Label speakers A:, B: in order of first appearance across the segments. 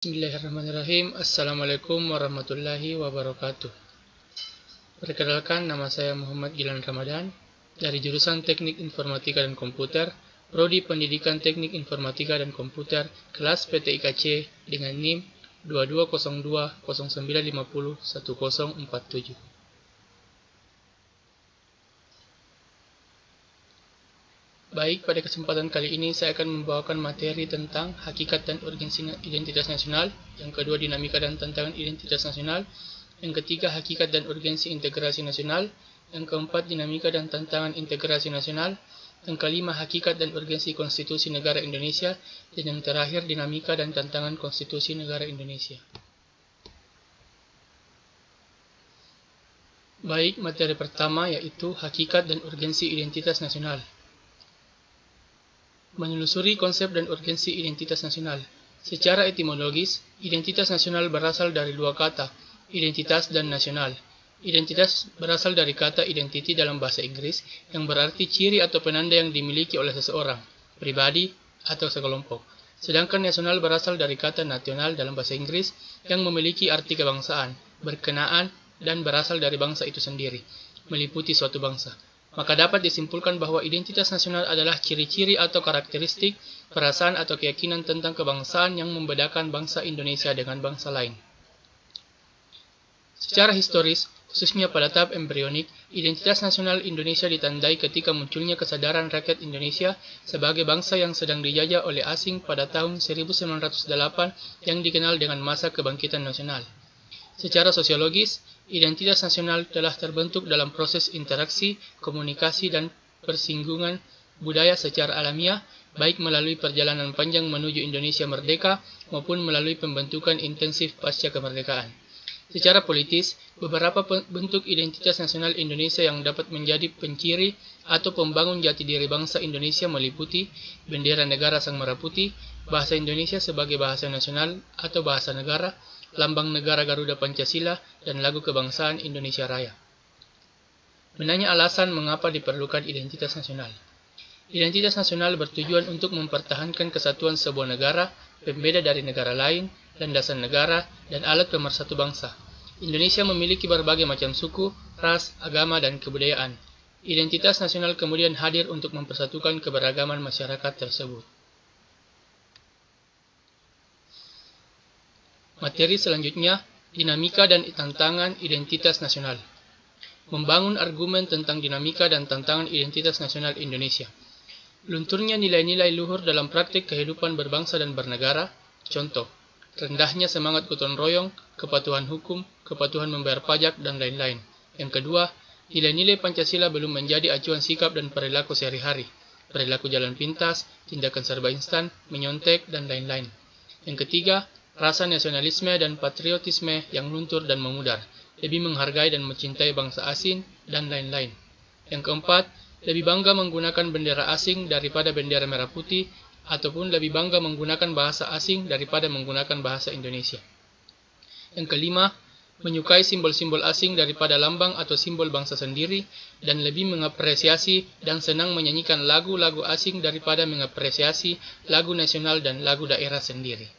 A: Bismillahirrahmanirrahim. Assalamualaikum warahmatullahi wabarakatuh. Perkenalkan, nama saya Muhammad Gilan Ramadan dari jurusan Teknik Informatika dan Komputer, Prodi Pendidikan Teknik Informatika dan Komputer, kelas PTIKC dengan NIM 220209501047. Baik, pada kesempatan kali ini saya akan membawakan materi tentang hakikat dan urgensi identitas nasional, yang kedua dinamika dan tantangan identitas nasional, yang ketiga hakikat dan urgensi integrasi nasional, yang keempat dinamika dan tantangan integrasi nasional, yang kelima hakikat dan urgensi konstitusi negara Indonesia, dan yang terakhir dinamika dan tantangan konstitusi negara Indonesia. Baik, materi pertama yaitu hakikat dan urgensi identitas nasional. Menelusuri konsep dan urgensi identitas nasional. Secara etimologis, identitas nasional berasal dari dua kata, identitas dan nasional. Identitas berasal dari kata identity dalam bahasa Inggris, yang berarti ciri atau penanda yang dimiliki oleh seseorang, pribadi, atau sekelompok. Sedangkan nasional berasal dari kata nasional dalam bahasa Inggris, yang memiliki arti kebangsaan, berkenaan, dan berasal dari bangsa itu sendiri, meliputi suatu bangsa. Maka dapat disimpulkan bahwa identitas nasional adalah ciri-ciri atau karakteristik, perasaan atau keyakinan tentang kebangsaan yang membedakan bangsa Indonesia dengan bangsa lain. Secara historis, khususnya pada tahap embrionik, identitas nasional Indonesia ditandai ketika munculnya kesadaran rakyat Indonesia sebagai bangsa yang sedang dijajah oleh asing pada tahun 1908 yang dikenal dengan masa kebangkitan nasional. Secara sosiologis, identitas nasional telah terbentuk dalam proses interaksi, komunikasi, dan persinggungan budaya secara alamiah, baik melalui perjalanan panjang menuju Indonesia merdeka maupun melalui pembentukan intensif pasca kemerdekaan. Secara politis, beberapa bentuk identitas nasional Indonesia yang dapat menjadi penciri atau pembangun jati diri bangsa Indonesia meliputi bendera negara Sang Merah Putih, bahasa Indonesia sebagai bahasa nasional atau bahasa negara, lambang negara Garuda Pancasila, dan lagu kebangsaan Indonesia Raya. Menanya alasan mengapa diperlukan identitas nasional. Identitas nasional bertujuan untuk mempertahankan kesatuan sebuah negara, pembeda dari negara lain, landasan negara, dan alat pemersatu bangsa. Indonesia memiliki berbagai macam suku, ras, agama, dan kebudayaan. Identitas nasional kemudian hadir untuk mempersatukan keberagaman masyarakat tersebut. Materi selanjutnya, dinamika dan tantangan identitas nasional. Membangun argumen tentang dinamika dan tantangan identitas nasional Indonesia. Lunturnya nilai-nilai luhur dalam praktik kehidupan berbangsa dan bernegara, contoh, rendahnya semangat gotong royong, kepatuhan hukum, kepatuhan membayar pajak, dan lain-lain. Yang kedua, nilai-nilai Pancasila belum menjadi acuan sikap dan perilaku sehari-hari, perilaku jalan pintas, tindakan serba instan, menyontek, dan lain-lain. Yang ketiga, rasa nasionalisme dan patriotisme yang luntur dan memudar, lebih menghargai dan mencintai bangsa asing, dan lain-lain. Yang keempat, lebih bangga menggunakan bendera asing daripada bendera merah putih, ataupun lebih bangga menggunakan bahasa asing daripada menggunakan bahasa Indonesia. Yang kelima, menyukai simbol-simbol asing daripada lambang atau simbol bangsa sendiri, dan lebih mengapresiasi dan senang menyanyikan lagu-lagu asing daripada mengapresiasi lagu nasional dan lagu daerah sendiri.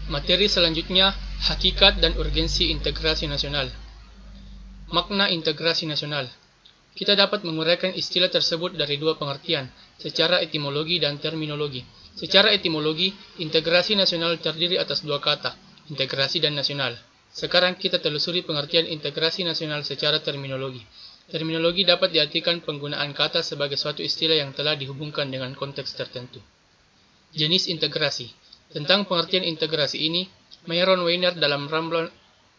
A: Materi selanjutnya, hakikat dan urgensi integrasi nasional. Makna integrasi nasional. Kita dapat menguraikan istilah tersebut dari dua pengertian, secara etimologi dan terminologi. Secara etimologi, integrasi nasional terdiri atas dua kata, integrasi dan nasional. Sekarang kita telusuri pengertian integrasi nasional secara terminologi. Terminologi dapat diartikan penggunaan kata sebagai suatu istilah yang telah dihubungkan dengan konteks tertentu. Jenis integrasi. Tentang pengertian integrasi ini, Myron Weiner dalam Ramblan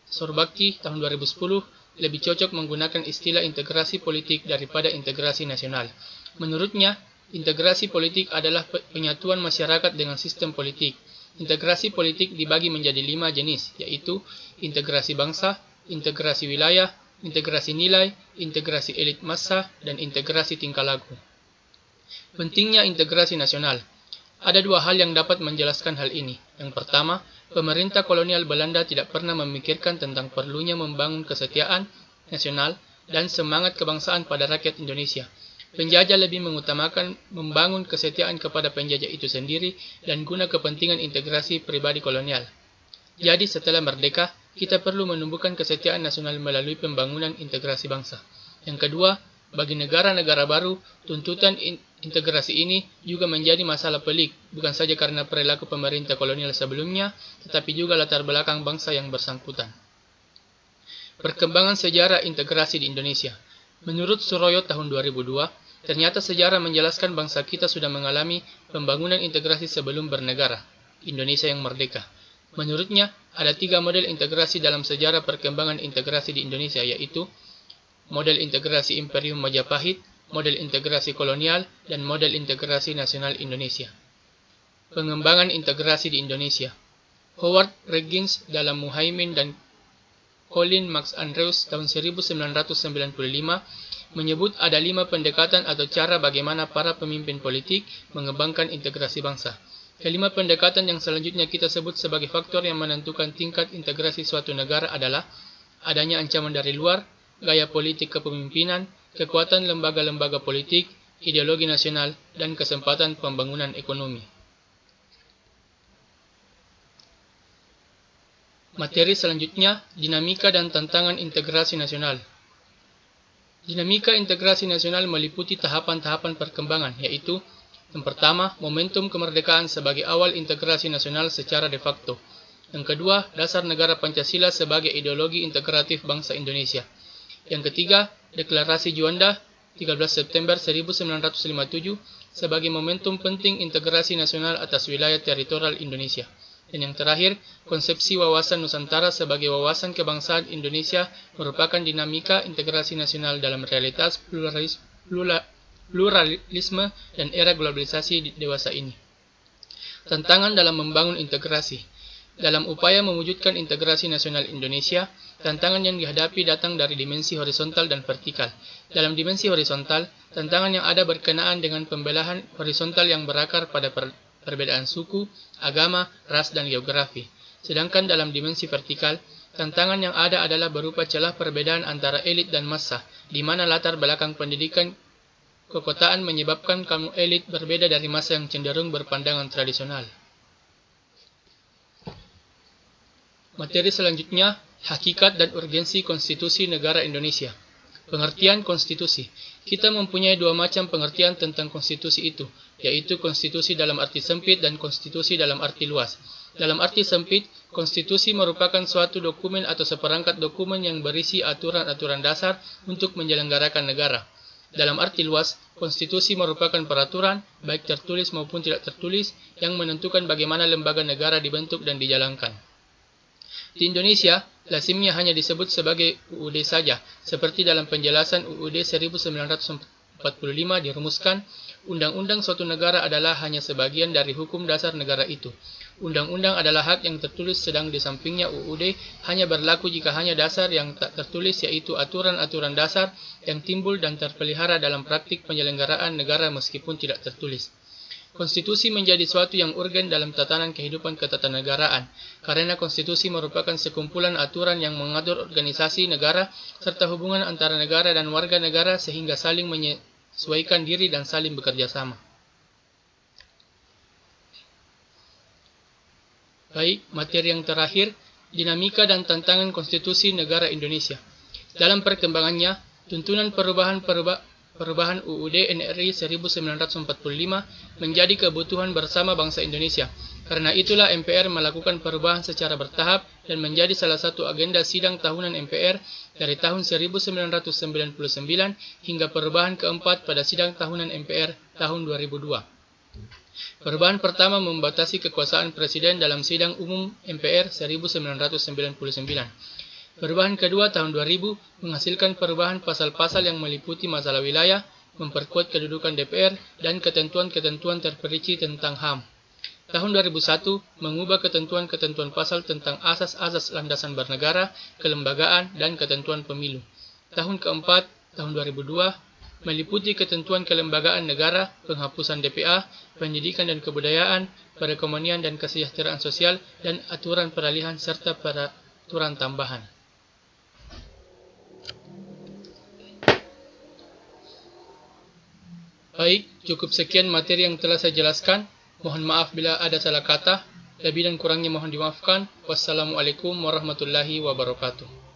A: Sorbakti tahun 2010 lebih cocok menggunakan istilah integrasi politik daripada integrasi nasional. Menurutnya, integrasi politik adalah penyatuan masyarakat dengan sistem politik. Integrasi politik dibagi menjadi 5 jenis, yaitu integrasi bangsa, integrasi wilayah, integrasi nilai, integrasi elit massa, dan integrasi tingkah laku. Pentingnya integrasi nasional. Ada dua hal yang dapat menjelaskan hal ini. Yang pertama, pemerintah kolonial Belanda tidak pernah memikirkan tentang perlunya membangun kesetiaan nasional dan semangat kebangsaan pada rakyat Indonesia. Penjajah lebih mengutamakan membangun kesetiaan kepada penjajah itu sendiri dan guna kepentingan integrasi pribadi kolonial. Jadi setelah merdeka, kita perlu menumbuhkan kesetiaan nasional melalui pembangunan integrasi bangsa. Yang kedua, bagi negara-negara baru, tuntutan integrasi ini juga menjadi masalah pelik, bukan saja karena perilaku pemerintah kolonial sebelumnya, tetapi juga latar belakang bangsa yang bersangkutan. Perkembangan sejarah integrasi di Indonesia. Menurut Suroyo tahun 2002, ternyata sejarah menjelaskan bangsa kita sudah mengalami pembangunan integrasi sebelum bernegara, Indonesia yang merdeka. Menurutnya, ada 3 model integrasi dalam sejarah perkembangan integrasi di Indonesia, yaitu model integrasi Imperium Majapahit, model integrasi kolonial, dan model integrasi nasional Indonesia. Pengembangan integrasi di Indonesia. Howard Reggins dalam Muhaimin dan Colin Max Andrews tahun 1995 menyebut ada 5 pendekatan atau cara bagaimana para pemimpin politik mengembangkan integrasi bangsa. Kelima pendekatan yang selanjutnya kita sebut sebagai faktor yang menentukan tingkat integrasi suatu negara adalah adanya ancaman dari luar, gaya politik kepemimpinan, kekuatan lembaga-lembaga politik, ideologi nasional, dan kesempatan pembangunan ekonomi. Materi selanjutnya, dinamika dan tantangan integrasi nasional. Dinamika integrasi nasional meliputi tahapan-tahapan perkembangan, yaitu yang pertama, momentum kemerdekaan sebagai awal integrasi nasional secara de facto. Yang kedua, dasar negara Pancasila sebagai ideologi integratif bangsa Indonesia. Yang ketiga, Deklarasi Juanda 13 September 1957 sebagai momentum penting integrasi nasional atas wilayah teritorial Indonesia. Dan yang terakhir, konsepsi wawasan Nusantara sebagai wawasan kebangsaan Indonesia merupakan dinamika integrasi nasional dalam realitas pluralisme dan era globalisasi dewasa ini. Tantangan dalam membangun integrasi. Dalam upaya mewujudkan integrasi nasional Indonesia, tantangan yang dihadapi datang dari dimensi horizontal dan vertikal. Dalam dimensi horizontal, tantangan yang ada berkenaan dengan pembelahan horizontal yang berakar pada perbedaan suku, agama, ras, dan geografi. Sedangkan dalam dimensi vertikal, tantangan yang ada adalah berupa celah perbedaan antara elit dan massa, di mana latar belakang pendidikan kekotaan menyebabkan kaum elit berbeda dari massa yang cenderung berpandangan tradisional. Materi selanjutnya, hakikat dan urgensi konstitusi negara Indonesia. Pengertian konstitusi. Kita mempunyai 2 macam pengertian tentang konstitusi itu, yaitu konstitusi dalam arti sempit dan konstitusi dalam arti luas. Dalam arti sempit, konstitusi merupakan suatu dokumen atau seperangkat dokumen yang berisi aturan-aturan dasar untuk menyelenggarakan negara. Dalam arti luas, konstitusi merupakan peraturan, baik tertulis maupun tidak tertulis, yang menentukan bagaimana lembaga negara dibentuk dan dijalankan. Di Indonesia, lazimnya hanya disebut sebagai UUD saja, seperti dalam penjelasan UUD 1945 dirumuskan, undang-undang suatu negara adalah hanya sebagian dari hukum dasar negara itu. Undang-undang adalah hak yang tertulis, sedang di sampingnya UUD hanya berlaku jika hanya dasar yang tak tertulis, yaitu aturan-aturan dasar yang timbul dan terpelihara dalam praktik penyelenggaraan negara meskipun tidak tertulis. Konstitusi menjadi suatu yang urgen dalam tatanan kehidupan ketatanegaraan, karena konstitusi merupakan sekumpulan aturan yang mengatur organisasi negara serta hubungan antara negara dan warga negara sehingga saling menyesuaikan diri dan saling bekerja sama. Baik, materi yang terakhir, dinamika dan tantangan konstitusi negara Indonesia. Dalam perkembangannya, tuntunan perubahan UUD NRI 1945 menjadi kebutuhan bersama bangsa Indonesia. Karena itulah MPR melakukan perubahan secara bertahap dan menjadi salah satu agenda sidang tahunan MPR dari tahun 1999 hingga perubahan keempat pada sidang tahunan MPR tahun 2002. Perubahan pertama membatasi kekuasaan Presiden dalam sidang umum MPR 1999. Perubahan kedua tahun 2000 menghasilkan perubahan pasal-pasal yang meliputi masalah wilayah, memperkuat kedudukan DPR, dan ketentuan-ketentuan terperinci tentang HAM. Tahun 2001 mengubah ketentuan-ketentuan pasal tentang asas-asas landasan bernegara, kelembagaan, dan ketentuan pemilu. Tahun keempat, tahun 2002, meliputi ketentuan kelembagaan negara, penghapusan DPA, pendidikan dan kebudayaan, perekonomian dan kesejahteraan sosial, dan aturan peralihan serta peraturan tambahan. Baik, cukup sekian materi yang telah saya jelaskan. Mohon maaf bila ada salah kata. Lebih dan kurangnya mohon dimaafkan. Wassalamualaikum warahmatullahi wabarakatuh.